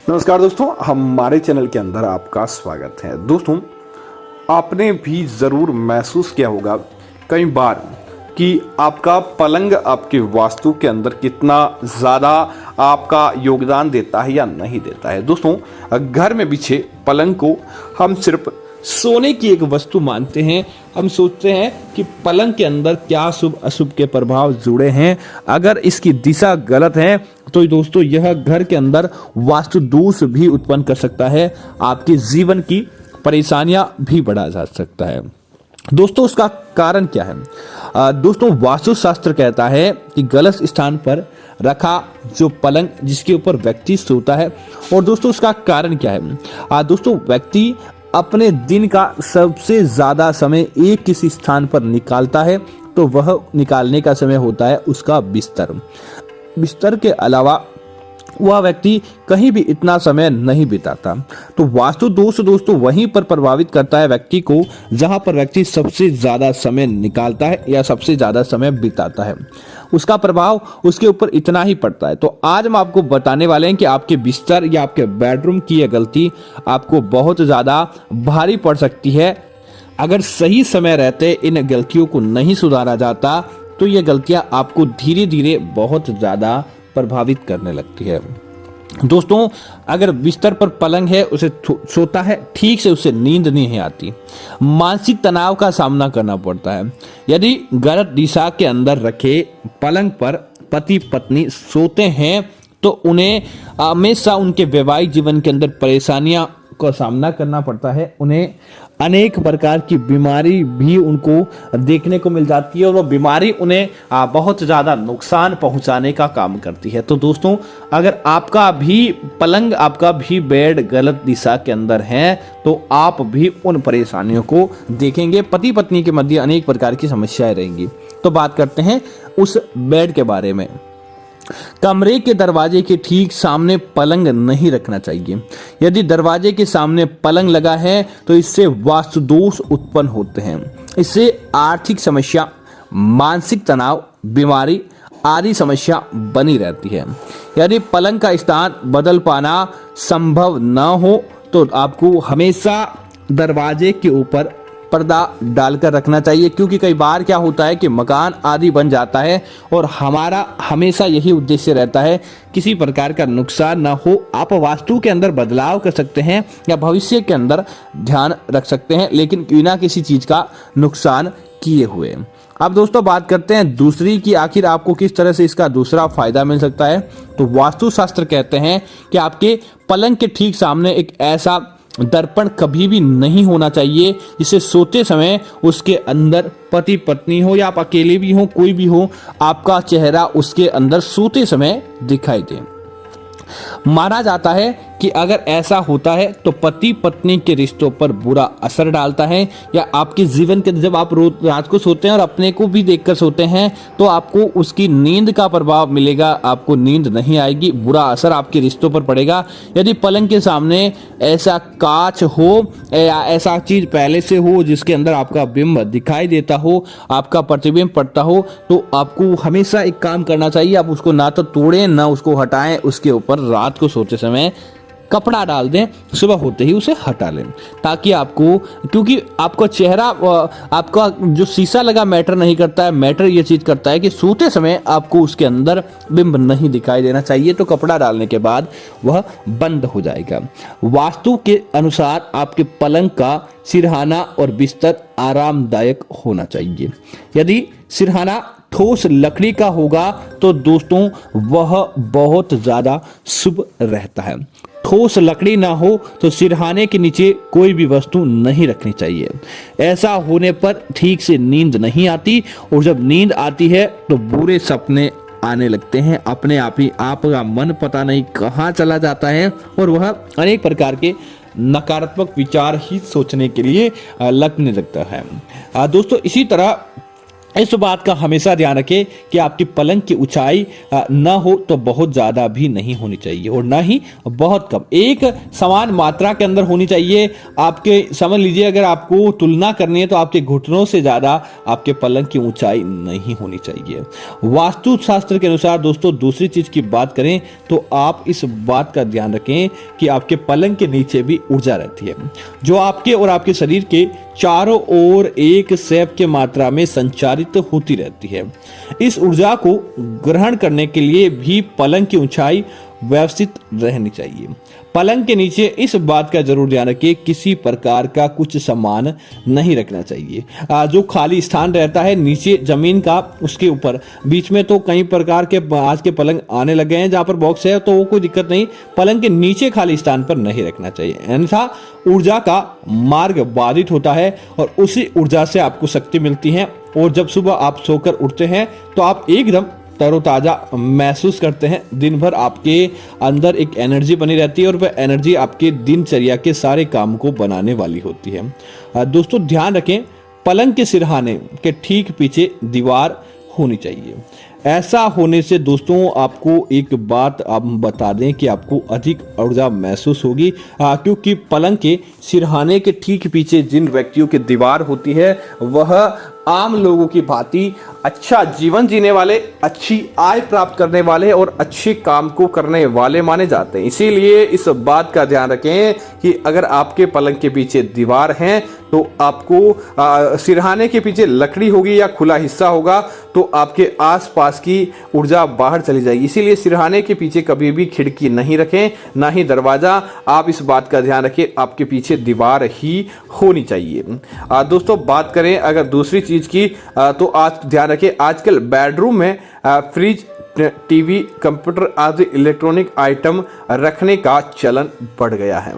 नमस्कार दोस्तों, हमारे चैनल के अंदर आपका स्वागत है। दोस्तों, आपने भी ज़रूर महसूस किया होगा कई बार कि आपका पलंग आपके वास्तु के अंदर कितना ज़्यादा आपका योगदान देता है या नहीं देता है। दोस्तों, घर में बिछे पलंग को हम सिर्फ सोने की एक वस्तु मानते हैं। हम सोचते हैं कि पलंग के अंदर क्या शुभ अशुभ के प्रभाव जुड़े हैं। अगर इसकी दिशा गलत है तो दोस्तों यह घर के अंदर वास्तु दोष भी उत्पन्न कर सकता है, आपके जीवन की परेशानियां भी बढ़ा जा सकता है। दोस्तों, उसका कारण क्या है? दोस्तों, वास्तुशास्त्र कहता है कि गलत स्थान पर रखा जो पलंग जिसके ऊपर व्यक्ति सोता है। और दोस्तों, उसका कारण क्या है? दोस्तों, व्यक्ति अपने दिन का सबसे ज्यादा समय एक किसी स्थान पर निकालता है, तो वह निकालने का समय होता है उसका बिस्तर के अलावा वह व्यक्ति कहीं भी इतना समय नहीं बिताता। तो वास्तु दोष दोस्तों वहीं पर प्रभावित करता है व्यक्ति को जहां पर व्यक्ति सबसे ज्यादा समय निकालता है या सबसे ज्यादा समय बिताता है, उसका प्रभाव उसके ऊपर इतना ही पड़ता है। तो आज हम आपको बताने वाले हैं कि आपके बिस्तर या आपके बेडरूम की यह गलती आपको बहुत ज्यादा भारी पड़ सकती है। अगर सही समय रहते इन गलतियों को नहीं सुधारा जाता तो ये गलतियां आपको धीरे धीरे बहुत ज़्यादा प्रभावित करने लगती है। दोस्तों, अगर बिस्तर पर पलंग है, उसे सोता है ठीक से, उसे नींद नहीं आती, मानसिक तनाव का सामना करना पड़ता है। यदि गलत दिशा के अंदर रखे पलंग पर पति पत्नी सोते हैं तो उन्हें हमेशा उनके वैवाहिक जीवन के अंदर परेशानियां का सामना करना पड़ता है। उन्हें अनेक प्रकार की बीमारी भी उनको देखने को मिल जाती है और वो बीमारी उन्हें बहुत ज़्यादा नुकसान पहुंचाने का काम करती है। तो दोस्तों, अगर आपका भी पलंग, आपका भी बेड गलत दिशा के अंदर है तो आप भी उन परेशानियों को देखेंगे। पति पत्नी के मध्य अनेक प्रकार की समस्याएं रहेंगी। तो बात करते हैं उस बेड के बारे में। कमरे के दरवाजे के ठीक सामने पलंग नहीं रखना चाहिए। यदि दरवाजे के सामने पलंग लगा है तो इससे वास्तु दोष उत्पन्न होते हैं। इससे आर्थिक समस्या, मानसिक तनाव, बीमारी आदि समस्या बनी रहती है। यदि पलंग का स्थान बदल पाना संभव न हो तो आपको हमेशा दरवाजे के ऊपर पर्दा डालकर रखना चाहिए, क्योंकि कई बार क्या होता है कि मकान आदि बन जाता है और हमारा हमेशा यही उद्देश्य रहता है किसी प्रकार का नुकसान ना हो। आप वास्तु के अंदर बदलाव कर सकते हैं या भविष्य के अंदर ध्यान रख सकते हैं, लेकिन बिना किसी चीज का नुकसान किए हुए। अब दोस्तों, बात करते हैं दूसरी कि आखिर आपको किस तरह से इसका दूसरा फायदा मिल सकता है। तो वास्तुशास्त्र कहते हैं कि आपके पलंग के ठीक सामने एक ऐसा दर्पण कभी भी नहीं होना चाहिए जिससे सोते समय उसके अंदर पति पत्नी हो या आप अकेले भी हो, कोई भी हो, आपका चेहरा उसके अंदर सोते समय दिखाई दे। माना जाता है कि अगर ऐसा होता है तो पति पत्नी के रिश्तों पर बुरा असर डालता है, या आपके जीवन के जब आप रोज रात को सोते हैं और अपने को भी देखकर सोते हैं तो आपको उसकी नींद का प्रभाव मिलेगा, आपको नींद नहीं आएगी, बुरा असर आपके रिश्तों पर पड़ेगा। यदि पलंग के सामने ऐसा कांच हो या ऐसा चीज पहले से हो जिसके अंदर आपका बिंब दिखाई देता हो, आपका प्रतिबिंब पड़ता हो, तो आपको हमेशा एक काम करना चाहिए, आप उसको ना तो तोड़ें ना उसको हटाएं, उसके ऊपर रात को सोते समय कपड़ा डाल दें, सुबह होते ही उसे हटा लें, ताकि आपको, क्योंकि आपका चेहरा, आपका जो शीशा लगा मैटर नहीं करता है, मैटर ये चीज करता है कि सोते समय आपको उसके अंदर बिंब नहीं दिखाई देना चाहिए। तो कपड़ा डालने के बाद वह बंद हो जाएगा। वास्तु के अनुसार आपके पलंग का सिरहाना और बिस्तर आरामदायक होना चाहिए। यदि सिरहाना ठोस लकड़ी का होगा तो दोस्तों वह बहुत ज्यादा शुभ रहता है। ठोस लकड़ी ना हो तो सिरहाने के नीचे कोई भी वस्तु नहीं रखनी चाहिए। ऐसा होने पर ठीक से नींद नहीं आती, और जब नींद आती है तो बुरे सपने आने लगते हैं। अपने आप ही आपका मन पता नहीं कहाँ चला जाता है और वह अनेक प्रकार के नकारात्मक विचार ही सोचने के लिए लगने लगता है। दोस्तों, इसी तरह इस बात का हमेशा ध्यान रखें कि आपकी पलंग की ऊंचाई न हो तो बहुत ज़्यादा भी नहीं होनी चाहिए और ना ही बहुत कम, एक समान मात्रा के अंदर होनी चाहिए। आपके समझ लीजिए, अगर आपको तुलना करनी है तो आपके घुटनों से ज़्यादा आपके पलंग की ऊंचाई नहीं होनी चाहिए। वास्तु शास्त्र के अनुसार दोस्तों दूसरी चीज़ की बात करें तो आप इस बात का ध्यान रखें कि आपके पलंग के नीचे भी ऊर्जा रहती है, जो आपके और आपके शरीर के चारों ओर एक सैप के मात्रा में संचारित होती रहती है। इस ऊर्जा को ग्रहण करने के लिए भी पलंग की ऊंचाई व्यवस्थित रहनी चाहिए। पलंग के नीचे इस बात का जरूर ध्यान रखिए, किसी प्रकार का कुछ सामान नहीं रखना चाहिए। जो खाली स्थान रहता है नीचे जमीन का, उसके ऊपर बीच में तो कई प्रकार के आज के पलंग आने लगे हैं जहां पर बॉक्स है, तो वो कोई दिक्कत नहीं, पलंग के नीचे खाली स्थान पर नहीं रखना चाहिए, अन्यथा ऊर्जा का मार्ग बाधित होता है और उसी ऊर्जा से आपको शक्ति मिलती है। और जब सुबह आप सोकर उठते हैं तो आप एकदम तरोताजा महसूस करते हैं। दिन भर आपके अंदर एक एनर्जी बनी रहती है और वह एनर्जी आपके दिनचर्या के सारे काम को बनाने वाली होती है। दोस्तों ध्यान रखें, पलंग के सिरहाने के ठीक पीछे दीवार होनी चाहिए। ऐसा होने से दोस्तों आपको एक बात हम बता दें कि आपको अधिक ऊर्जा महसूस होगी, क्योंकि पलंग के सिरहाने के ठीक पीछे जिन व्यक्तियों की दीवार होती है वह आम लोगों की भांति अच्छा जीवन जीने वाले, अच्छी आय प्राप्त करने वाले और अच्छे काम को करने वाले माने जाते हैं। इसीलिए इस बात का ध्यान रखें कि अगर आपके पलंग के पीछे दीवार है तो आपको सिरहाने के पीछे लकड़ी होगी या खुला हिस्सा होगा तो आपके आसपास की ऊर्जा बाहर चली जाएगी। इसीलिए सिरहाने के पीछे कभी भी खिड़की नहीं रखें, ना ही दरवाजा। आप इस बात का ध्यान रखें, आपके पीछे दीवार ही होनी चाहिए। दोस्तों बात करें अगर दूसरी चीज की, तो आज ध्यान रखें, आजकल बेडरूम में फ्रिज, टीवी, कंप्यूटर आदि इलेक्ट्रॉनिक आइटम रखने का चलन बढ़ गया है।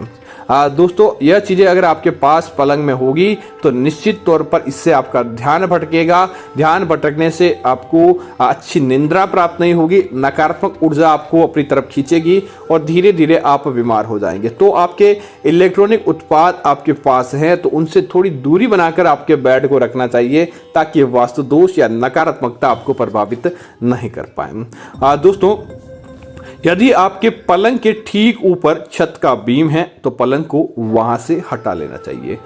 दोस्तों यह चीज़ें अगर आपके पास पलंग में होगी तो निश्चित तौर पर इससे आपका ध्यान भटकेगा। ध्यान भटकने से आपको अच्छी निंद्रा प्राप्त नहीं होगी, नकारात्मक ऊर्जा आपको अपनी तरफ खींचेगी और धीरे धीरे आप बीमार हो जाएंगे। तो आपके इलेक्ट्रॉनिक उत्पाद आपके पास हैं तो उनसे थोड़ी दूरी बनाकर आपके बेड को रखना चाहिए ताकि वास्तु दोष या नकारात्मकता आपको प्रभावित नहीं कर पाए। दोस्तों यदि आपके पलंग के ठीक ऊपर छत का बीम है तो पलंग को वहां से हटा लेना चाहिए।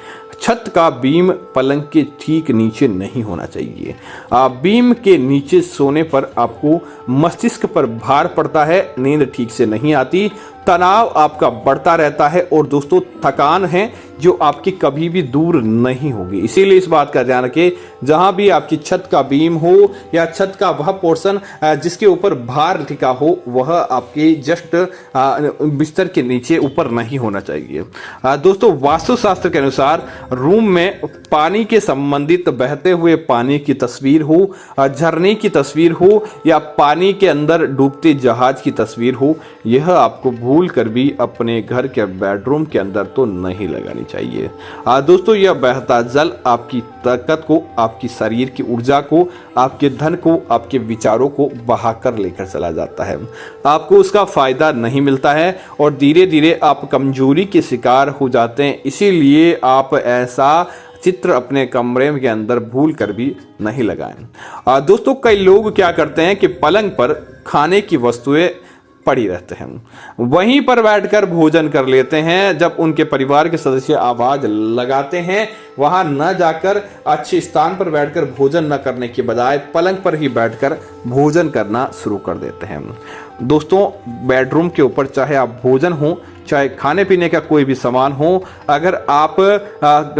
छत का बीम पलंग के ठीक नीचे नहीं होना चाहिए। बीम के नीचे सोने पर आपको मस्तिष्क पर भार पड़ता है, नींद ठीक से नहीं आती, तनाव आपका बढ़ता रहता है और दोस्तों थकान है जो आपकी कभी भी दूर नहीं होगी। इसीलिए इस बात का ध्यान रखें, जहां भी आपकी छत का बीम हो या छत का वह पोर्शन जिसके ऊपर भार टिका हो वह आपके जस्ट बिस्तर के नीचे ऊपर नहीं होना चाहिए। दोस्तों वास्तुशास्त्र के अनुसार रूम में पानी के संबंधित बहते हुए पानी की तस्वीर हो, झरने की तस्वीर हो या पानी के अंदर डूबते जहाज की तस्वीर हो, यह आपको भूल कर भी अपने घर के बेडरूम के अंदर तो नहीं लगानी चाहिए। दोस्तों यह बहता जल आपकी ताकत को, आपकी शरीर की ऊर्जा को, आपके धन को, आपके विचारों को बहाकर लेकर चला जाता है। आपको उसका फायदा नहीं मिलता है और धीरे धीरे आप कमजोरी के शिकार हो जाते हैं। इसीलिए आप ऐसा चित्र अपने कमरे के अंदर भूल कर भी नहीं लगाएं। दोस्तों कई लोग क्या करते हैं कि पलंग पर खाने की वस्तुएं पड़ी रहते हैं, वहीं पर बैठकर भोजन कर लेते हैं। जब उनके परिवार के सदस्य आवाज लगाते हैं वहां न जाकर अच्छे स्थान पर बैठकर भोजन न करने के बजाय पलंग पर ही बैठकर भोजन करना शुरू कर देते हैं। दोस्तों बेडरूम के ऊपर चाहे आप भोजन हो चाहे खाने पीने का कोई भी सामान हो, अगर आप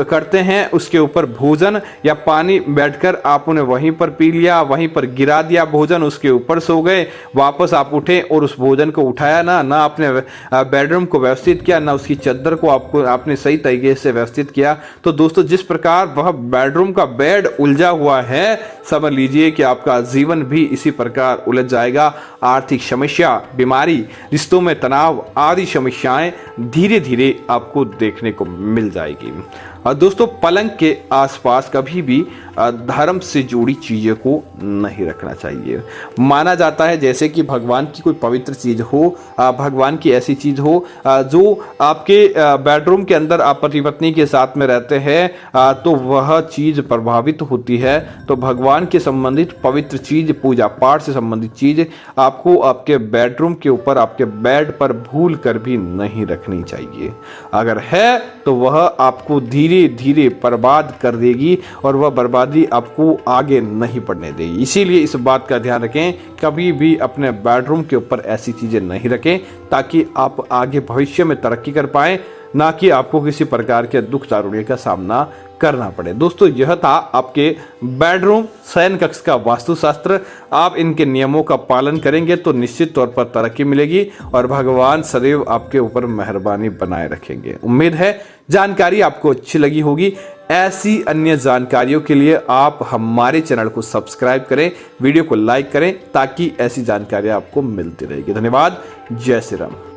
करते हैं उसके ऊपर भोजन या पानी बैठकर आप उन्हें वहीं पर पी लिया, वहीं पर गिरा दिया भोजन, उसके ऊपर सो गए, वापस आप उठे और उस भोजन को उठाया ना आपने बेडरूम को व्यवस्थित किया, ना उसकी चादर को आपने सही तरीके से व्यवस्थित किया, तो दोस्तों जिस प्रकार वह बेडरूम का बेड उलझा हुआ है, समझ लीजिए कि आपका जीवन भी इसी प्रकार उलझ जाएगा। आर्थिक समस्या, बीमारी, रिश्तों में तनाव आदि समस्या समस्याएं धीरे धीरे आपको देखने को मिल जाएगी। दोस्तों, पलंग के आसपास कभी भी धर्म से जुड़ी चीज़ों को नहीं रखना चाहिए। माना जाता है जैसे कि भगवान की कोई पवित्र चीज़ हो, भगवान की ऐसी चीज़ हो जो आपके बेडरूम के अंदर आप पति पत्नी के साथ में रहते हैं तो वह चीज़ प्रभावित होती है। तो भगवान के संबंधित पवित्र चीज़, पूजा पाठ से संबंधित चीज़ आपको आपके बेडरूम के ऊपर, आपके बेड पर भूल कर भी नहीं रखनी चाहिए। अगर है तो वह आपको धीरे धीरे बर्बाद कर देगी और वह बर्बादी आपको आगे नहीं बढ़ने देगी। इसीलिए इस बात का ध्यान रखें, कभी भी अपने बेडरूम के ऊपर ऐसी चीजें नहीं रखें ताकि आप आगे भविष्य में तरक्की कर पाएं, ना कि आपको किसी प्रकार के दुख दारुण्य का सामना करना पड़े। दोस्तों, यह था आपके बेडरूम शयन कक्ष का वास्तुशास्त्र। आप इनके नियमों का पालन करेंगे तो निश्चित तौर पर तरक्की मिलेगी और भगवान सदैव आपके ऊपर मेहरबानी बनाए रखेंगे। उम्मीद है जानकारी आपको अच्छी लगी होगी। ऐसी अन्य जानकारियों के लिए आप हमारे चैनल को सब्सक्राइब करें, वीडियो को लाइक करें ताकि ऐसी जानकारियां आपको मिलती रहेगी। धन्यवाद। जय श्री राम।